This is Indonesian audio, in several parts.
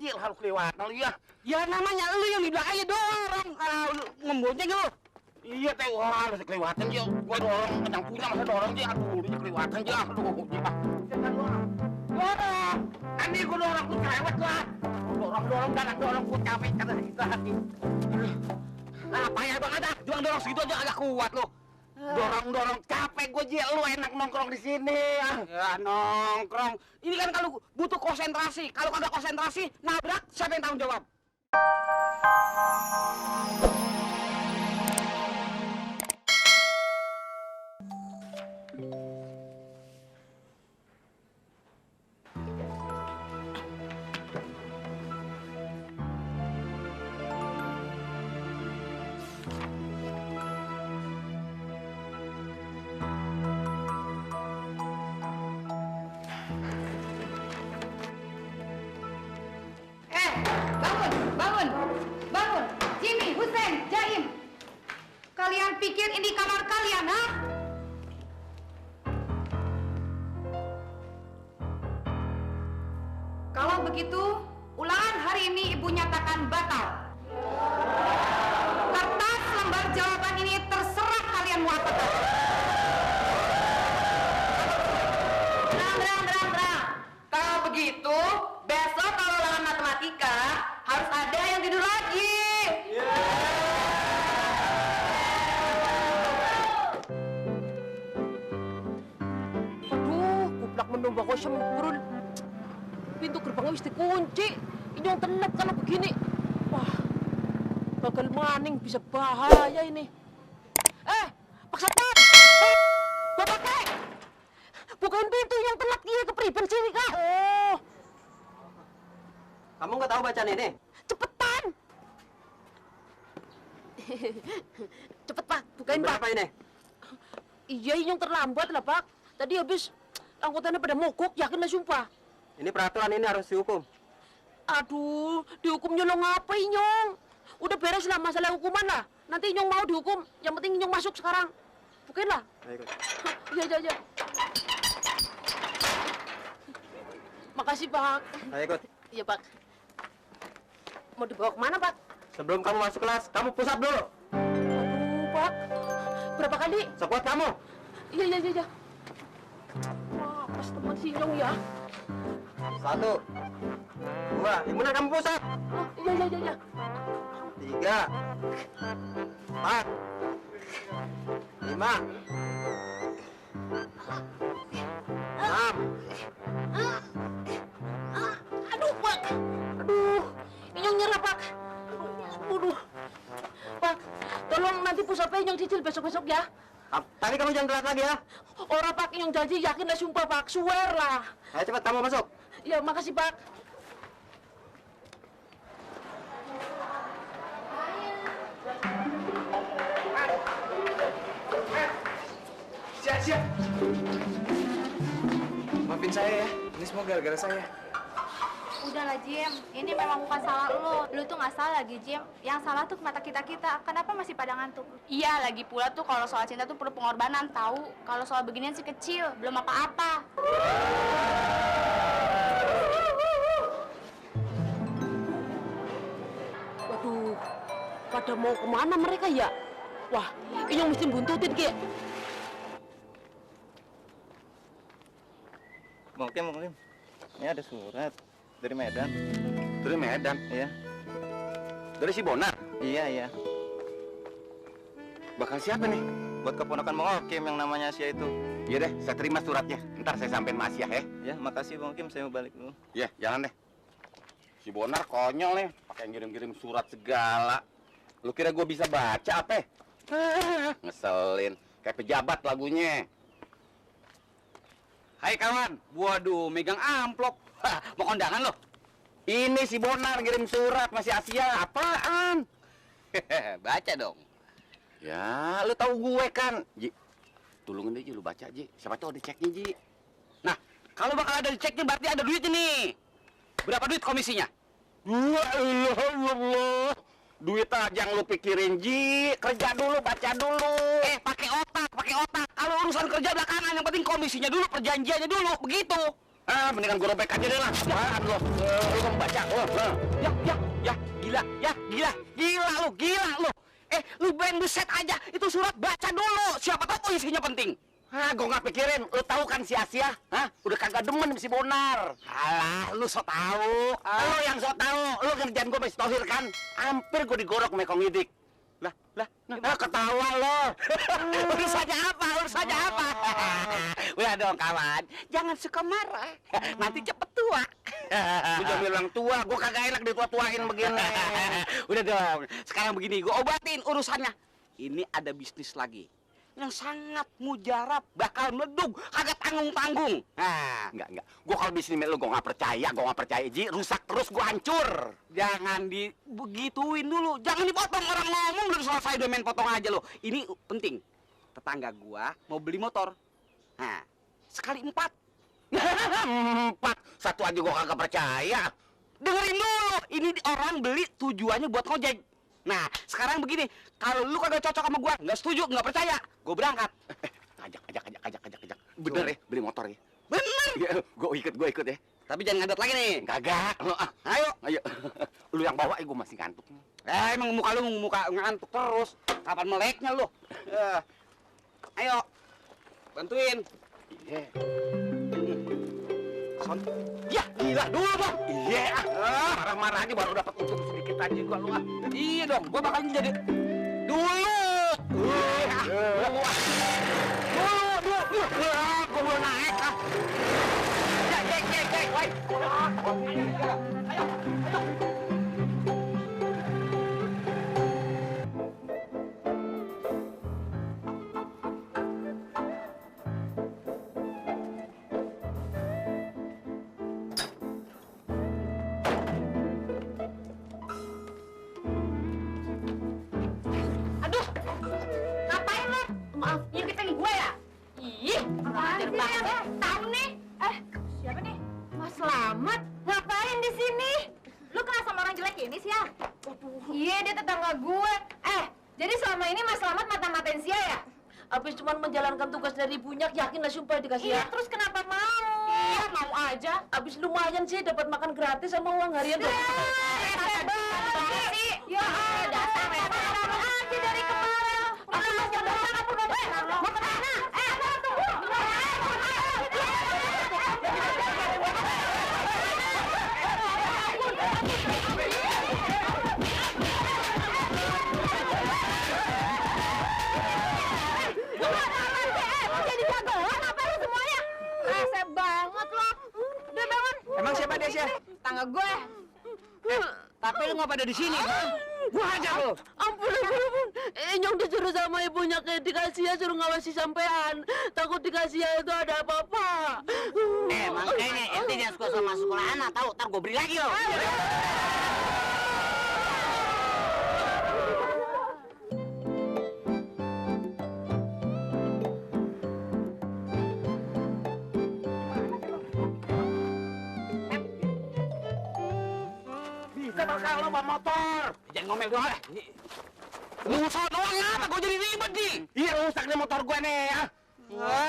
Ji, harus kelewatan lu ya. Ya namanya lu yang di belakangnya dorong. Lu ngembojeng lu. Iya teh, wah harus kelewatan Ji. Gua dorong, kencang punya masa dorong Ji. Aduh, dia kelewatan Ji. Aduh, Ji, Pak. Dorong. Kan ini gua dorong, gua kelewat lah. Dorong, dorong, gua capek kata kita hati. Nah, payah banget dah. Juang dorong segitu aja agak kuat lu. Dorong, capek gue Ji, lu enak nongkrong di sini. Ya nongkrong. Ini kan kalau butuh konsentrasi. Kalau kagak konsentrasi, nabrak siapa yang tanggung jawab? Bangun, Jimmy, Hussein, Jaim. Kalian pikir ini kamar kalian, ha? Kalau begitu, ulangan hari ini Ibu nyatakan batal. Kertas lembar jawaban ini terserah kalian mau apakan. Terang. Kalau begitu, besok kalau ulangan matematika harus ada yang tidur lagi. Aduh, kuplak menumba kau sempurun. Pintu gerbangnya mesti kunci. Ini yang telat kalau begini. Wah, gagal maning bisa bahaya ini. Pak Satpam! Bapak Kek! Bukain pintu yang telat dia kepriben sini, Kak. Oh. Kamu nggak tahu bacaan ini? Cepetan! Cepet, Pak. Bukain, Pak. Berapa ini? Iya, ini yang terlambat lah, Pak. Tadi habis angkutannya pada mogok, yakin lah sumpah. Ini peraturan, ini harus dihukum. Aduh, dihukum nyolong apa, Inyong? Udah beres lah masalah hukuman lah. Nanti Inyong mau dihukum, yang penting Inyong masuk sekarang. Bukain lah. Ayo, ikut. Iya. Makasih, Pak. Ayo ikut. Iya, Pak. Mau dibawa kemana, Pak? Sebelum kamu masuk kelas, kamu push up dulu. Aduh, Pak. Berapa kali? Sekuat kamu. Iya. Wah, pas teman si Inyong ya. 1, 2, yang benar kamu push up. Oh, iya. 3, 4, 5, 6. Aduh, Pak. Aduh, Inyong nyerah, Pak. Aduh. Pak, tolong nanti pusatnya Inyong cicil besok-besok ya. Tadi kamu jangan telat lagi ya. Orang Pak Inyong janji, yakin lah sumpah, Pak. Swear lah. Ayo cepat kamu masuk. Ya, makasih, Pak. Siap. Maafin saya ya, ini semua gara-gara saya. Udahlah, Jim. Ini memang bukan salah lo. Lo tuh nggak salah lagi, Jim. Yang salah tuh mata kita-kita. Kenapa masih pada ngantuk? Iya, lagi pula tuh kalau soal cinta tuh perlu pengorbanan, tahu? Kalau soal beginian sih kecil, belum apa-apa. Waduh, pada mau kemana mereka ya? Wah, Inyong mesti buntutin, Ki. Mungkin. Ini ada surat dari Medan. Dari Medan? Iya. Dari si Bonar? Iya. Bakal siapa nih? Buat keponakan Bang Hakim yang namanya Asia itu. Iya deh, saya terima suratnya. Ntar saya sampein Mas Asia ya. Ya, makasih Bang Hakim, saya mau balik dulu. Iya, jalan deh. Si Bonar konyol nih, pakai ngirim-ngirim surat segala. Lu kira gue bisa baca apa? Ngeselin, kayak pejabat lagunya. Hai kawan, waduh megang amplop. Mau kondangan lo? Ini si Bonar ngirim surat masih Asia, apaan? Baca dong. Ya, lu tahu gue kan, Ji. Tolongin deh Ji, lu baca Ji. Siapa tahu ada ceknya Ji. Nah, kalau bakal ada ceknya berarti ada duitnya nih. Berapa duit komisinya? Allah. Duit aja yang lu pikirin Ji. Kerja dulu, baca dulu. Pakai otak. Kalau urusan kerja belakangan, yang penting komisinya dulu, perjanjiannya dulu, begitu. Mendingan gue robek aja deh lah. Apaan lo? Lu kan baca. Gila lu. Lu main buset aja, itu surat baca dulu. Siapa tahu isinya penting. Gue nggak pikirin. Lu tahu kan si Asia? Udah kagak demen si Bonar. Alah, lu so tahu. Lu yang sok tahu. Lu kerjaan gue masih tohir kan? Hampir gue digorok mekong idik. Ketawa lo. Urusannya apa? Udah dong kawan, jangan suka marah. Nanti cepet tua. Lu jangan bilang tua. Gue kagak enak ditua-tuain begini. Udah dong, sekarang begini, gue obatin urusannya. Ini ada bisnis lagi yang sangat mujarab, bakal meleduk, kagak tanggung-tanggung. Enggak. Gue kalau bisnis lu gue nggak percaya, Ji. Rusak terus gue hancur. Jangan dibegituin dulu, jangan dipotong orang ngomong udah selesai udah main potong aja lo. Ini penting. Tetangga gua mau beli motor. Sekali 4. 4. Satu aja gue kagak percaya. Dengerin dulu, ini orang beli tujuannya buat ngojek. Nah, sekarang begini, kalau lu kagak cocok sama gua, nggak setuju, nggak percaya, gua berangkat. Ajak. Bener ya, beli motor ya. Bener. Ya, gue ikut ya. Tapi jangan ngadet lagi nih. Kagak. Ayo. Lu yang bawa, gue masih ngantuk. Emang muka lu ngantuk terus. Kapan meleknya lu? Ayo. Bantuin. Iya. Ya, gila dulu dong. Iya. Marah-marah aja baru dapat untung sedikit aja gua lu. Iya dong, gua bakal jadi dulu. Gua mau naik Aduh, ngapain lo? Maaf, nyiritin gue ya? Ih, apaan sih? Tahu nih? Siapa nih? Mas Slamet. Ngapain di sini? Lu kenal sama orang jelek ini sih ya? Iya, dia tetangga gue. Jadi selama ini Mas Slamet mata-matain Sia ya? Habis cuma menjalankan tugas dari ibunya, yakin lah sumpah dikasih Iya, ya. terus kenapa mau? Iya, mau aja. Habis lumayan sih dapat makan gratis sama uang harian tuh. Banget sih. Ya, dasar restoran aja dari kemarin. Udah mas jam berapa kamu mau kemana? Tunggu. Jadi jagoan apa lu semuanya? Rese banget lo. Udah bangun. Emang siapa dia sih? Tangga gue. Tapi lu ngapa ada di sini? Gua hajar lu. Ampun. Nyong disuruh sama ibunya ke dikasih ya, suruh ngawasi sampean. Takut dikasih ya itu ada apa-apa. Makanya ente jangan suka sama sekolah anak, tahu? Ntar gua beri lagi lo. Bisa bakal lo bawa motor. Jangan ngomel doang. Ngusah doang apa? Gua jadi ribet nih. Iya, rusak nih motor gue nih ya.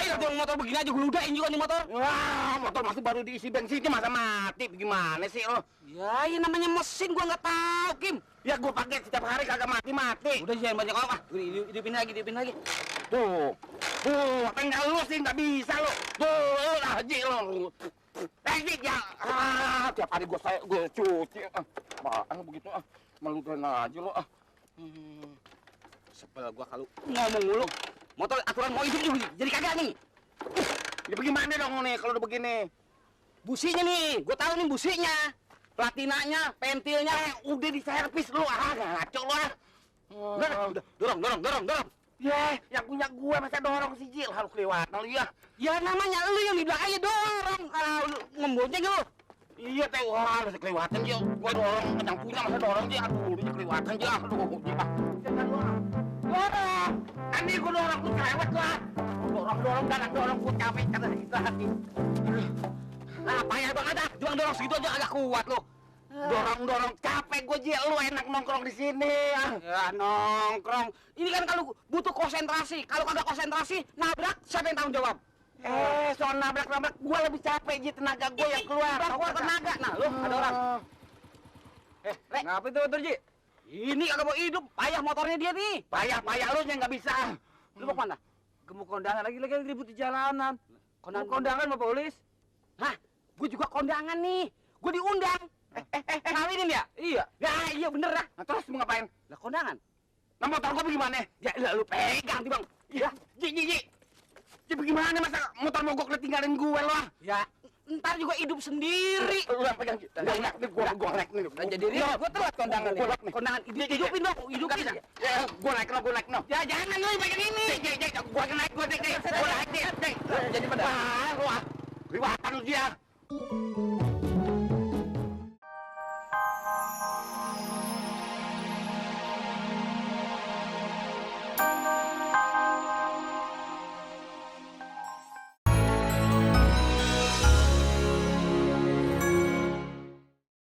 Iya dong, motor begini aja gua ludahin juga nih motor. Wah, motor masih baru diisi bensinnya masa mati. Gimana sih lo? Ya, ini namanya mesin gua nggak tahu, Kim. Ya gue pakai setiap hari kagak mati-mati. Udah jangan banyak ngomong. Hidupin lagi. Tuh, tinggal lu sih nggak bisa lo. Tuh, haji lo. Ji, ya. Tiap hari gue cuci. Apaan begitu meludahin aja lo. Sebel gua kalau ngomong mulu. Motor aturan mau hidup dulu, jadi kagak nih. Ya bagaimana dong nih kalau udah begini? Businya nih, gua tahu nih businya. Platinanya, pentilnya, Udah diservis lu, ngaco lu udah, dorong. Ya, yang punya gua masa dorong si Jil harus kelewatan lu ya. Ya namanya lu yang di belakangnya dorong. Lu ngebonceng lu. Iya teh, wah harus kelewatan Jil. Gua dorong, yang punya masa dorong Jil. Aduh, dia kelewatan Jil. Aduh, Jil. Dorong. Ini gua dorong, gua cerewet lah. Dorong, dorong, gua capek kata kita hati. Nah, payah banget dah. Juang dorong segitu aja agak kuat lu. Dorong, capek gua Jil. Lu enak nongkrong di sini. Ya nongkrong. Ini kan kalau butuh konsentrasi. Kalau kagak konsentrasi, nabrak siapa yang tanggung jawab? Soal nabrak-nabrak gua lebih capek, Ji, tenaga gua yang keluar. Bang, gua tenaga. Nah, lu ada orang. Rek, Ngapa itu motor, Ji? ini kagak mau hidup. Payah motornya dia nih. Payah lu yang nggak bisa. Lu mau kemana? Gemuk kondangan lagi ribut di jalanan. Kondangan. Kondangan sama polis. Hah? Gue juga kondangan nih. Gue diundang. Ngawinin ya? Iya. Ya, iya bener dah. Nah, terus mau ngapain? Lah kondangan. Nah, motor gua bagaimana? Ya, lu pegang nih, Bang. Ya, Ji. Ji, bagaimana masa motor mogok lu tinggalin gue lo? Ya, ntar juga hidup sendiri. Lu yang pegang. Gua naik nih, gua naik nih. Dan jadi ribut, gua telat kondangan nih. Gua naik nih. Kondangan hidupin dong, hidupin. Ya, gua naik no. Ya, jangan lu yang pegang ini. Gua naik nih. Jadi pada Wah, liwatan lu dia.